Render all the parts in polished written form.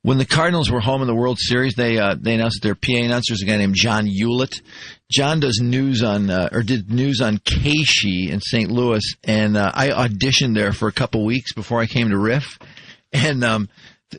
When the Cardinals were home in the World Series, they announced that their PA announcer is a guy named John Ulett. John does news on did news on KSHE in St. Louis, and I auditioned there for a couple weeks before I came to RIF, and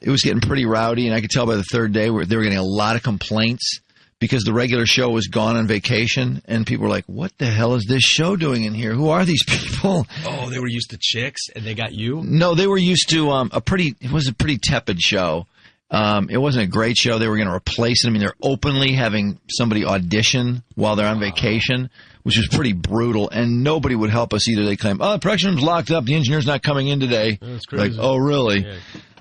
it was getting pretty rowdy, and I could tell by the third day they were getting a lot of complaints because the regular show was gone on vacation, and people were like, "What the hell is this show doing in here? Who are these people?" Oh, they were used to chicks, and they got you? No, they were used to it was a pretty tepid show. It wasn't a great show. They were going to replace it. I mean, they're openly having somebody audition while they're on vacation, which was pretty brutal, and nobody would help us either. They claim, "Oh, the production room's locked up. The engineer's not coming in today." That's crazy. Like, oh, really?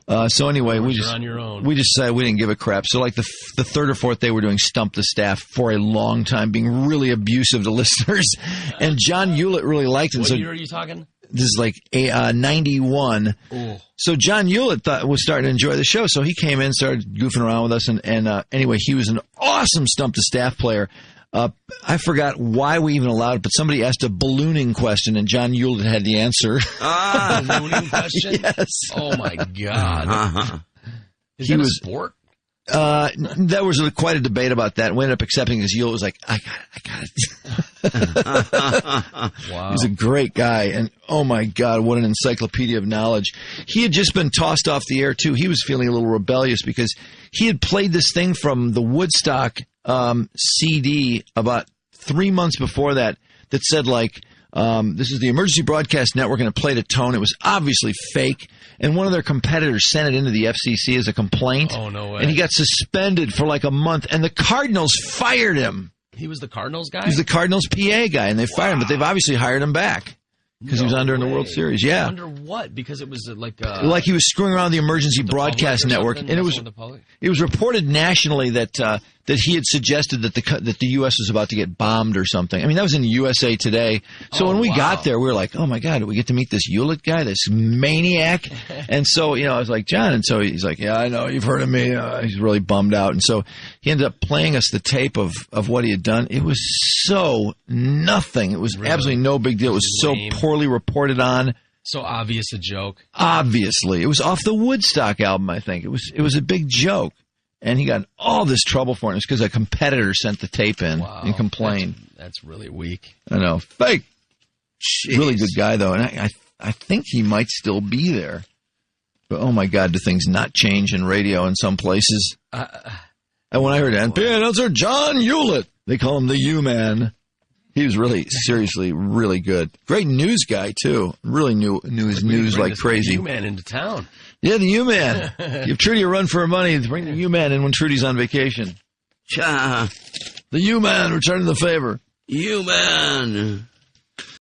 Yeah. So anyway, we on your own. just decided we didn't give a crap. So like the third or fourth day, we're doing Stump the Staff for a long time, being really abusive to listeners. And John Ulett really liked it. What so year are you talking? This is like 91. Ooh. So John Ulett was starting to enjoy the show. So he came in, started goofing around with us. And anyway, he was an awesome Stump the Staff player. I forgot why we even allowed it, but somebody asked a ballooning question, and John Ulett had the answer. Ballooning question? Yes. Oh, my God. Uh-huh. Is that a sport? There was quite a debate about that. We ended up accepting because Ulett was like, I got it. Wow. He's a great guy, and oh my God, what an encyclopedia of knowledge. He had just been tossed off the air, too. He was feeling a little rebellious because he had played this thing from the Woodstock CD about 3 months before that said, like, this is the Emergency Broadcast Network, and it played a tone. It was obviously fake, and one of their competitors sent it into the FCC as a complaint. Oh, no way. And he got suspended for like a month, and the Cardinals fired him. He was the Cardinals guy? He was the Cardinals PA guy, and they fired him, but they've obviously hired him back. Because he was under in the World Series, yeah. Under what? Because it was like he was screwing around the Emergency Broadcast Network, and it was reported nationally that he had suggested that the U.S. was about to get bombed or something. I mean, that was in USA Today. So when we got there, we were like, "Oh my God, did we get to meet this Ulett guy, this maniac?" And so I was like, "John," and so he's like, "Yeah, I know, you've heard of me." He's really bummed out, and so he ended up playing us the tape of what he had done. It was so nothing. It was absolutely no big deal. It was so poorly reported on. So obvious a joke. Obviously. It was off the Woodstock album, I think. It was a big joke. And he got in all this trouble for it. It was because a competitor sent the tape in and complained. That's really weak. I know. Fake. Jeez. Really good guy, though. And I think he might still be there. But, oh, my God, do things not change in radio in some places? And when I heard NPA announcer John Ulett, they call him the U-Man. He was really, seriously, really good. Great news guy, too. Really knew his news like crazy. The U-Man into town. Yeah, the U-Man. Give Trudy a run for her money. Bring the U-Man in when Trudy's on vacation. Cha. The U-Man returning the favor. U-Man.